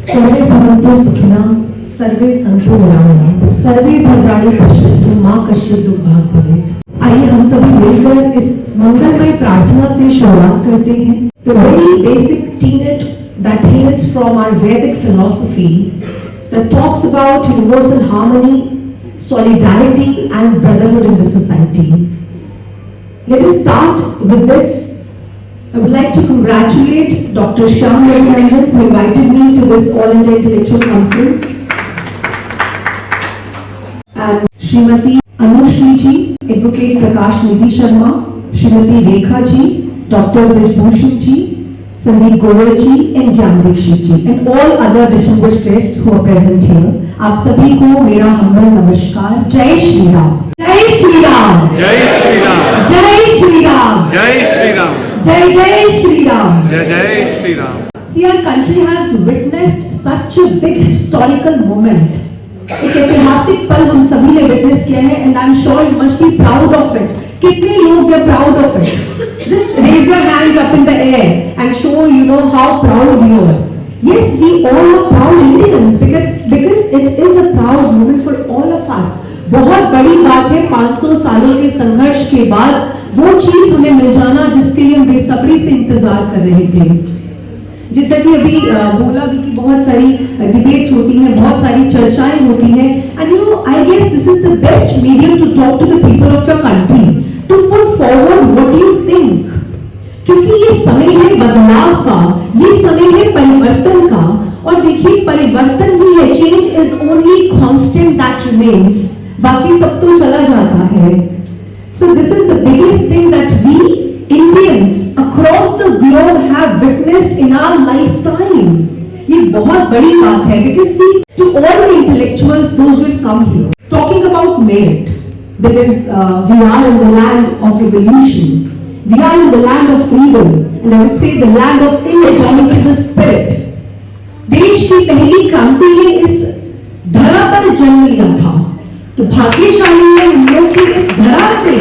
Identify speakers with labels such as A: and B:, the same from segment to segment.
A: सर्वे भवन्तु सुखिनः सर्वे सन्तु निरामयाः सर्वे भद्राणि पश्यन्तु मा कश्चित् दुःखभाग् भवेत्। आइए हम सभी मिलकर इस मंगलमय प्रार्थना से शुरुआत करते हैं। The very basic tenet that hails from our Vedic philosophy that talks about universal harmony, solidarity and brotherhood in the society. Let us start with this. I would like to congratulate Dr. Shyam Raghunandan who invited me to this All India Intellectual Conference, and Srimati Anushri ji, Advocate Prakash Nidhi Sharma, Srimati Rekha ji, Dr. Brijbhushan ji, Sandeep Goyal ji and Gyan Dikshit ji and all other distinguished guests who are present here. आप सभी को मेरा humble नमस्कार। जय श्री राम, जय श्री राम, जय श्री राम, जय श्री राम, जय श्री राम, जय जय श्री राम, जय जय Shri Ram. See, our country has witnessed such a big historical moment. एक ऐतिहासिक पल हम सभी ने विटनेस किया है and I'm sure you must be proud of it. कितने लोग are proud of it? Just raise your hands up in the air and show how proud you are. Yes, we all are proud Indians because it is a proud moment for all of us. बहुत बड़ी बात है 500 सालों के संघर्ष के बाद वो चीज हमें मिल जाना जिसके लिए हम बेसब्री से इंतजार कर रहे थे। जैसा कि अभी बोला भी कि बहुत सारी डिबेट्स होती हैं, बहुत सारी चर्चाएं होती हैं and I guess this is the best medium to talk to the people of your country, to put forward what you think. क्योंकि ये समय है बदलाव का, ये समय है परिवर्तन का और देखिए परिवर्तन ही है, change is only constant that remains, बाकी सब तो चला जाता है। So this is the biggest thing that we Indians across the globe have witnessed in our lifetime. ये बहुत बड़ी बात है because see, to all the intellectuals, those who have come here, talking about merit, because we are in the land of revolution, we are in the land of freedom, and I would say the land of indomitable spirit. देश की पहली क्रांति ने इस धरा पर जन्म लिया था, तो भाग्यशाली है हम लोग की इस धरा से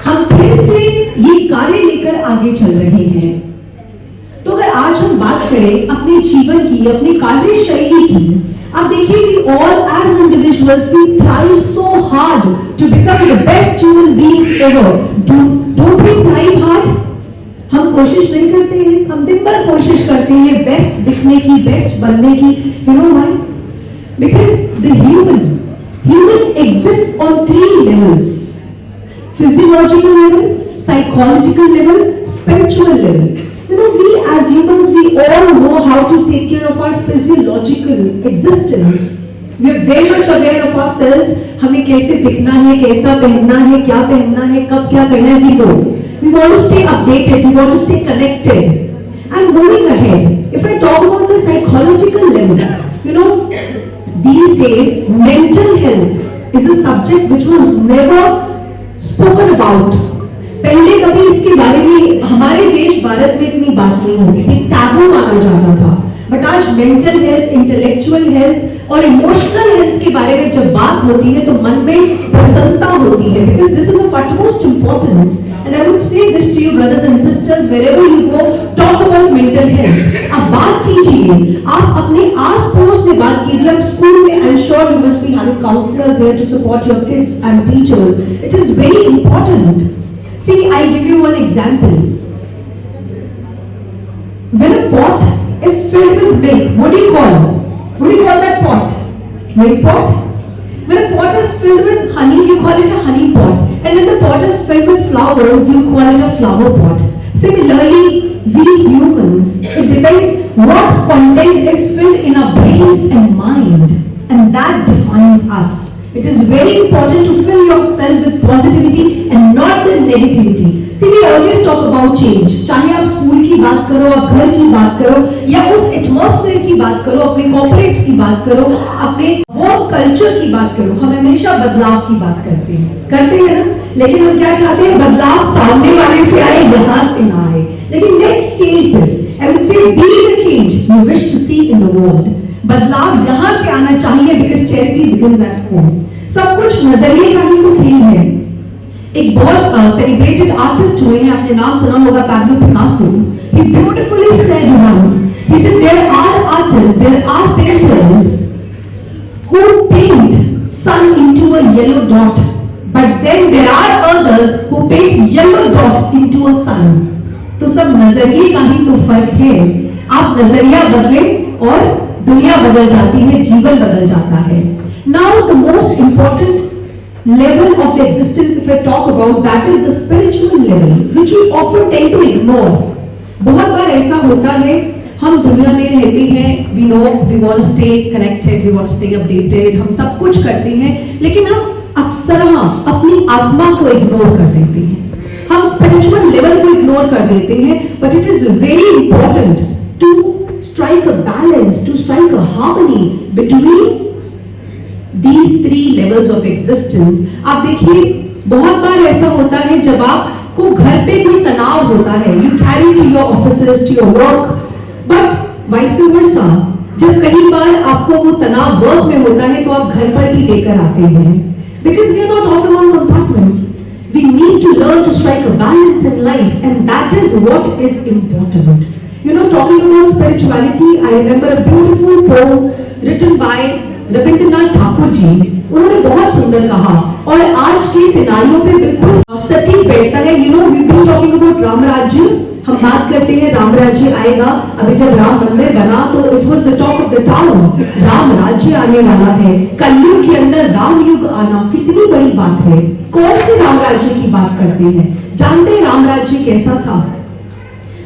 A: हम फिर से ये कार्य लेकर आगे चल रहे हैं। तो अगर आज हम बात करें अपने जीवन की, अपनी कार्यशैली की, आप देखिए कि all as individuals we thrive so hard to become the best human beings ever. Don't we thrive hard? हम कोशिश नहीं करते हैं, हम दिन भर कोशिश करते हैं बेस्ट दिखने की, बेस्ट बनने की। You know why? Because the human exists on 3 levels. Physiological level, psychological level, spiritual level. We as humans, we all know how to take care of our physiological existence. We are very much aware of ourselves. हमें कैसे दिखना है, कैसा पहनना है, क्या पहनना है, कब क्या करना है, we know. We want to stay updated, we want to stay connected. And moving ahead, if I talk about the psychological level, these days mental health is a subject which was never spoken about. पहले कभी इसके बारे में हमारे देश भारत में इतनी बात नहीं होती थी, टैबू माना जाता था। बट आज मेंटल हेल्थ, इंटेलेक्चुअल हेल्थ और इमोशनल हेल्थ के बारे में जब बात होती है तो मन में प्रसन्नता होती है, because this is of utmost importance. And I would say this to you brothers and sisters, wherever you go, talk about mental health. आप बात कीजिए, आप अपने आस पड़ोस में बात कीजिए, आप स्कूल में, I'm sure you must be having counselors here to support your kids and teachers. It is very important. See, I'll give you one example. When a pot is filled with milk, what do you call that pot? Milk pot? When a pot is filled with honey, you call it a honey pot. And when the pot is filled with flowers, you call it a flower pot. Similarly, we humans, it depends what content is filled in our brains and mind. And that defines us. It is very important to fill yourself with positivity and not the negativity. See, we always talk about change. चाहे आप school की बात करो, आप घर की बात करो, या उस एटमॉस्फेयर की बात करो, अपने कॉर्पोरेट्स की बात करो, अपने वर्क कल्चर की बात करो, हम हमेशा बदलाव की बात करते हैं ना? लेकिन हम क्या चाहते हैं? बदलाव सामने वाले से आए, यहाँ से ना आए। लेकिन let's change this. I would say be the change you wish to see in the world. बदलाव यहाँ से आना चाहिए because charity begins at home. सब कुछ नजरिए का ही तो खेल है। एक बहुत सेलिब्रेटेड आर्टिस्ट हुए हैं, आपने नाम सुना होगा, Pablo Picasso. He beautifully said once He said there are artists, there are painters who paint sun into a yellow dot, but then there are others who paint yellow dot into a sun. तो सब नजरिए का ही तो फर्क है। आप नजरिया बदले और दुनिया बदल जाती है, जीवन बदल जाता है। Now the most important level of the existence, if I talk about, that is the spiritual level, which we often tend to ignore. बहुत बार ऐसा होता है, हम दुनिया में रहते हैं, we know we want to stay connected, we want to stay updated, हम सब कुछ करते हैं, लेकिन हम अक्सर अपनी आत्मा को इग्नोर कर देते हैं, हम स्पिरिचुअल लेवल को इग्नोर कर देते हैं। But it is very important to strike a balance, to strike a harmony between these three levels of existence. आप देखिए, बहुत बार ऐसा होता है जब आपको घर पे कोई तनाव होता है, you carry to your offices, to your work, but vice versa, जब कई बार आपको वो तनाव वर्क में होता है तो आप घर पर भी लेकर आते हैं, because we are not often on compartments. We need to learn to strike a balance in life, and that is what is important. You know, talking about spirituality, I remember a beautiful poem written by Rabindranath Thakur ji. उन्होंने बहुत सुंदर कहा और आज के सिनारियों पे बिल्कुल सटीक बैठता है। You know, we been talking about Ram Rajya, हम बात करते हैं राम राज्य आएगा। अभी जब राम मंदिर बना तो it was the talk of the town, Ram राज्य आने वाला है, कलयुग के अंदर राम युग आना कितनी बड़ी बात है। कौन से राम राज्य की बात करते हैं? जानते हैं राम राज्य कैसा था?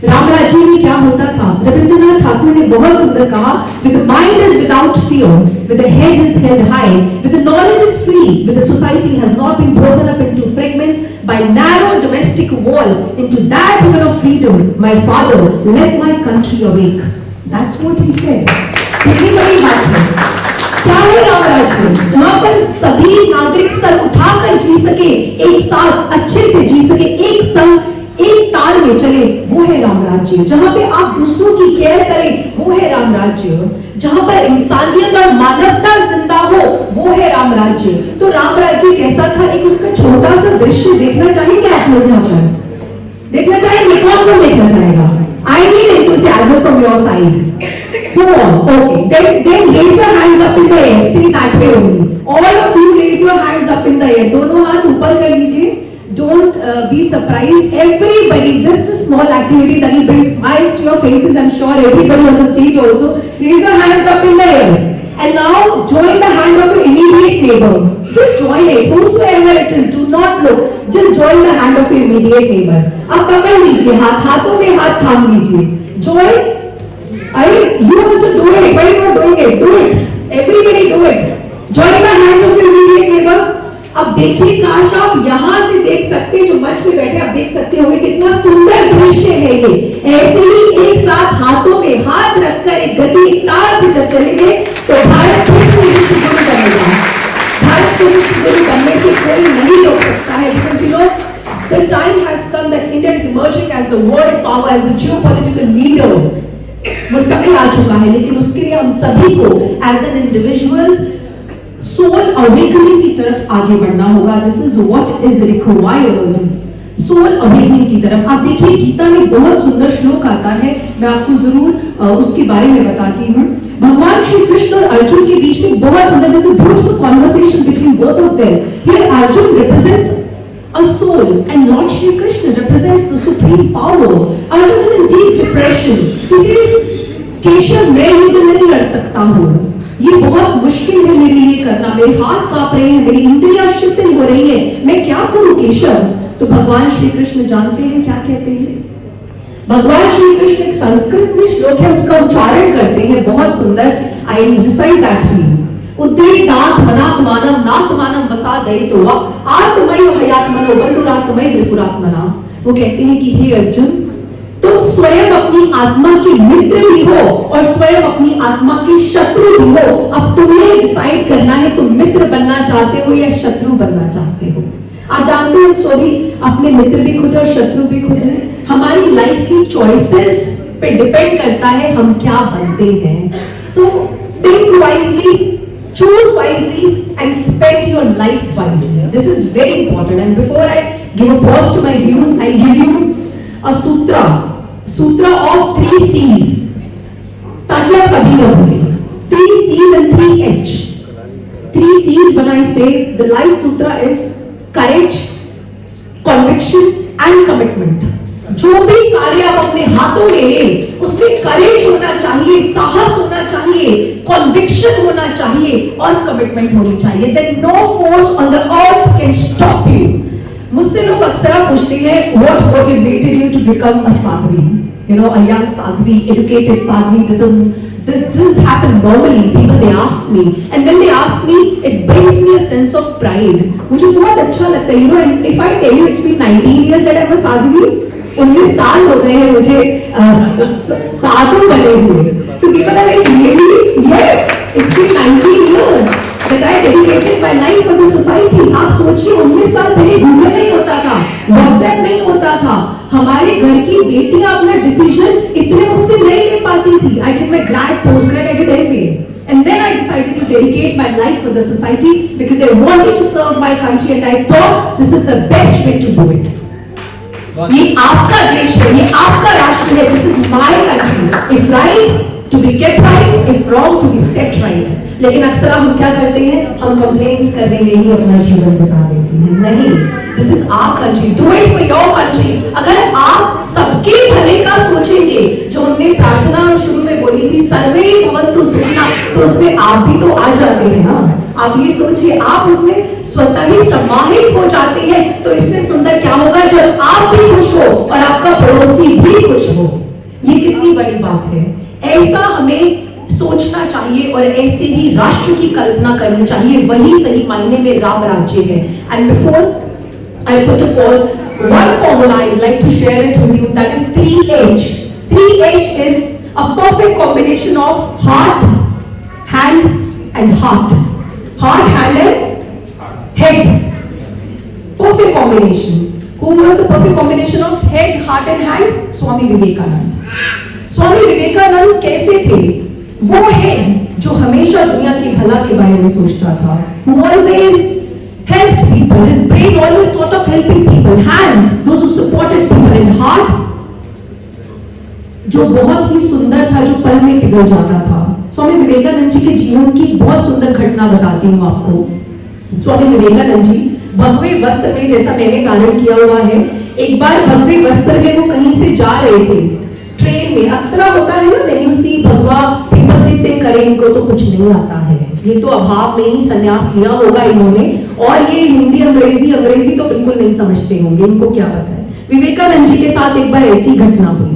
A: राम राज्य में क्या होता था? रविंद्रनाथ ठाकुर ने बहुत सुंदर कहा, with the mind is without fear, with the head is held high, with the knowledge is free, with the society has not been broken up into fragments by narrow domestic wall, into that heaven of freedom, my father, let my country awake. That's what he said. कितनी बड़ी बात है। क्या है राम राज्य? जहाँ पर सभी नागरिक सर उठाकर जी सके, एक साथ अच्छे से जी सके, एक संग एक ताल में चले, वो है राम राज्य। जहां पे आप दूसरों की केयर करें, वो है राम राज्य। जहां पर इंसानियत और मानवता जिंदा हो, वो है राम राज्य। तो राम राज्य कैसा था, एक उसका छोटा सा दृश्य देखना चाहेंगे आप लोग? यहाँ पर देखना चाहेंगे? कौन कौन देखना चाहेगा? I need enthusiasm from your side. Go on. Okay. Then raise your hands up in the air. Stay that way only. All of you raise your hands up in the air. दोनों हाथ ऊपर कर लीजिए। Don't be surprised. Everybody, just a small activity that will bring smiles to your faces. I'm sure everybody on the stage also. Raise your hands up in the air. And now join the hand of your immediate neighbor. Just join it. Whosoever it is, do not look. Just join the hand of your immediate neighbor. अब पकड़ लीजिए हाथ, हाथों में हाथ थाम लीजिए। Join. You also do it. Why you are doing it? Do it. Everybody do it. Join the hands of your immediate neighbor. अब देखिए, काश आप यहाँ से देख सकते, जो मंच पे बैठे आप देख सकते होंगे, कितना सुंदर दृश्य है ये। ऐसे ही एक साथ हाथों में हाथ रखकर एक गति, एक ताल से जब चलेंगे तो भारत फिर से विश्व गुरु बनेगा। भारत को विश्व गुरु बनने से कोई नहीं रोक सकता है। Because you know, the time has come that India is emerging as the world power, as the geopolitical leader. वो समय आ चुका है, लेकिन उसके लिए हम सभी को as an individuals soul awakening की तरफ आगे बढ़ना होगा। This is what is required, soul awakening की तरफ। आप देखिए, गीता में बहुत सुंदर श्लोक आता है, मैं आपको जरूर उसके बारे में बताती हूँ। भगवान श्री कृष्ण और अर्जुन के बीच में बहुत सुंदर, there's a beautiful conversation between both of them. Here Arjun represents a soul and Lord Shri Krishna represents the supreme power. Arjun is in deep depression. He says, Keshav, मैं युद्ध नहीं लड़ सकता हूँ, ये बहुत मुश्किल है मेरे लिए करना, मेरे हाथ कांप रहे हैं, मेरी इंद्रियां शिथिल हो रही है, मैं क्या करूं केशव? तो भगवान श्री कृष्ण जानते हैं क्या कहते हैं? भगवान श्री कृष्ण एक संस्कृत में श्लोक है, उसका उच्चारण करते हैं बहुत सुंदर। I will recite that for you. उद्रेतात्मनात्मानं नात्मानं वसादयितो आत्मयो हयात्मनो बंधुरात्मय त्रिपुरात्मना। वो कहते हैं कि हे अर्जुन, तुम स्वयं अपनी आत्मा के मित्र भी हो और स्वयं अपनी आत्मा के शत्रु भी हो। अब तुम्हें डिसाइड करना है, तुम मित्र बनना चाहते हो या शत्रु बनना चाहते हो। आप जानते हो, सभी अपने मित्र भी खुद और शत्रु भी खुद है। हमारी लाइफ की चॉइसेस पे डिपेंड करता है हम क्या बनते हैं। So think wisely, choose wisely and spend your life wisely. This is very important. And before I give a pause to my views, I'll give you a sutra of 3 C's. ताकि आप कभी ना भूलें. 3 C's and 3 H. 3 C's when I say the life sutra is courage, conviction and commitment. जो भी कार्य आप अपने हाथों में ले उसमें करेज होना चाहिए, साहस होना चाहिए, कॉन्विक्शन होना चाहिए और कमिटमेंट होनी चाहिए. Then no force on the earth can stop you. मुझसे लोग अक्सर पूछते हैं what motivated you to become a sadhvi, you know, a young sadhvi, educated sadhvi. This doesn't happen normally. People they ask me, and when they ask me, it brings me a sense of pride. मुझे बहुत अच्छा लगता है, you know. And if I tell you it's been 19 years that I'm a sadhvi, 19 साल हो गए हैं मुझे साधु बने हुए. So people are like, really? Yes, it's been 19 years that I dedicated my life for the society. आप सोचिए 19 साल पहले गूगल नहीं होता था, व्हाट्सएप नहीं होता था, हमारे घर की बेटियां अपना डिसीजन इतने उससे नहीं ले पाती थी. I did my grad, postgrad, I did everything. And then I decided to dedicate my life for the society because I wanted to serve my country and I thought this is the best way to do it. ये आपका देश है, ये आपका राष्ट्र है. This is my country. If right, to be kept right. If wrong, to be set right. लेकिन अक्सर हम क्या करते हैं, हम कंप्लेंट्स करने में ही अपना जीवन बिता देते हैं. नहीं, this is our country. Do it for your country. अगर आप सबके भले का सोचेंगे, जो हमने प्रार्थना शुरू में बोली थी, सर्वे भवन्तु सुखिनः, तो उसमें आप भी तो आ जाते हैं ना. आप ये सोचिए, आप उसमें स्वतः ही समाहित हो जाते हैं. तो इससे सुंदर क्या होगा जब आप भी खुश हो और आपका पड़ोसी भी खुश हो. ये कितनी बड़ी बात है. ऐसा हमें सोचना चाहिए और ऐसे ही राष्ट्र की कल्पना करनी चाहिए. वही सही मायने में राम राज्य है. And before I put a pause, one formula I would like to share it with you, that is 3H. 3H is a perfect combination of heart, hand and heart. Heart, hand and head. Perfect combination. Who was the perfect combination of head, heart and hand? Swami Vivekanand. Swami Vivekanand कैसे थे? वो head जो हमेशा दुनिया के भला के बारे में सोचता था. Who always helped people. His brain always thought of helping people. Hands, those who supported people. And heart, जो बहुत ही सुंदर था, जो पल में पिघल जाता था. स्वामी विवेकानंद जी के जीवन की बहुत सुंदर घटना बताती हूँ आपको. स्वामी विवेकानंद जी भगवे वस्त्र में, जैसा मैंने धारण किया हुआ है, एक बार भगवे वस्त्र में वो कहीं से जा रहे थे ट्रेन में. अक्सर होता है ना, when you see भगवा, people they think अरे इनको तो कुछ नहीं आता है, ये तो अभाव में ही संन्यास लिया होगा इन्होंने, और ये हिंदी अंग्रेजी तो बिल्कुल नहीं समझते होंगे, इनको क्या पता है. विवेकानंद जी के साथ एक बार ऐसी घटना हुई.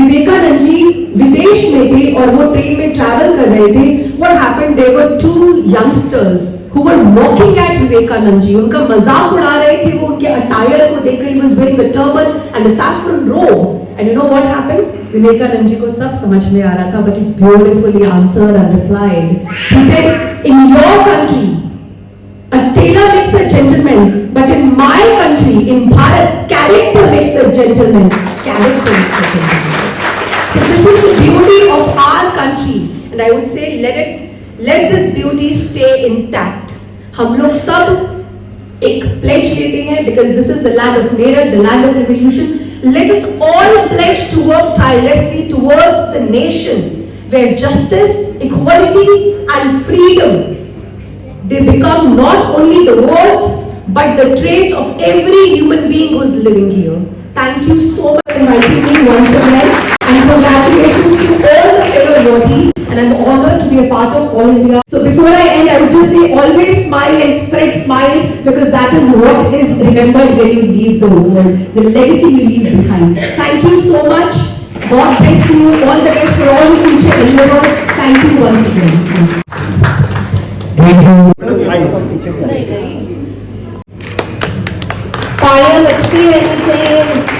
A: विवेकानंद जी विदेश में थे और वो ट्रेन में ट्रैवल कर रहे थे. What happened? There were 2 youngsters who were mocking at Vivekananda ji. उनका मजाक उड़ा रहे थे. वो उनके अटायर को देखकर, he was wearing the turban and the saffron robe. And you know what happened? Vivekananda ji को सब समझ में आ रहा था, but he beautifully answered and replied. He said, in your country, a tailor makes a gentleman, but in my country, in Bharat, character makes a gentleman. Character makes a gentleman. So this is the beauty of our country, and I would say let this beauty stay intact. हम लोग सब एक pledge लेते हैं because this is the land of merit, the land of revolution. Let us all pledge to work tirelessly towards the nation where justice, equality, and freedom they become not only the words but the traits of every human being who is living here. Thank you so much for inviting me once again, and congratulations to all the fellow devotees, and I'm honored to be a part of All India. So before I end, I would just say always smile and spread smiles, because that is what is remembered when you leave the world, the legacy you leave behind. Thank you so much. God bless you. All the best for all your future endeavors. Thank you once again.
B: तालियां लगती रहनी चाहिए.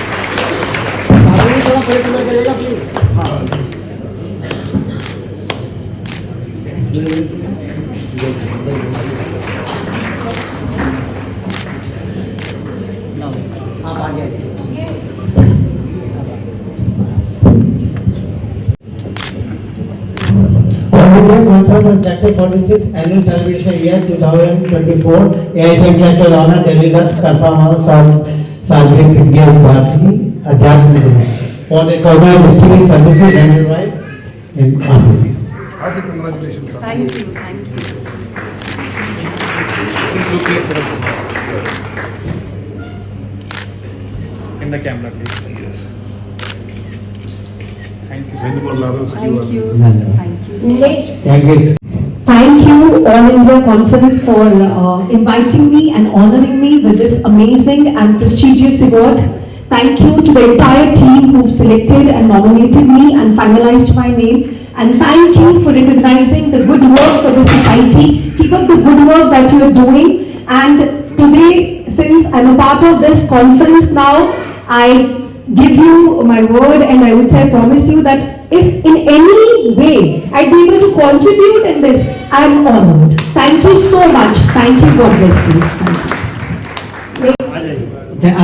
C: Conference 46th Annual Celebration Year 2024 AIC International Honor delivered performance of Sadhvi Pragya Bharati Adhyatmika for the Corona District Services and in RP.
D: Hearty congratulations. sir.
B: Thank you, thank you.
E: In the camera, please. Thank you.
D: Many more laurels to
B: Thank you.
C: Dhanyavad.
B: Thank you so much.
A: Next.
C: Thank you.
A: Thank you, All India Conference, for inviting me and honoring me with this amazing and prestigious award. Thank you to the entire team who've selected and nominated me and finalized my name. And thank you for recognizing the good work for the society. Keep up the good work that you are doing. And today, since I'm a part of this conference now, I give you my word and I would say I promise you that if in any way I'd be able to contribute in this, I'm honored. Thank you so much. Thank you. God bless you. Thank you. Next.
C: Then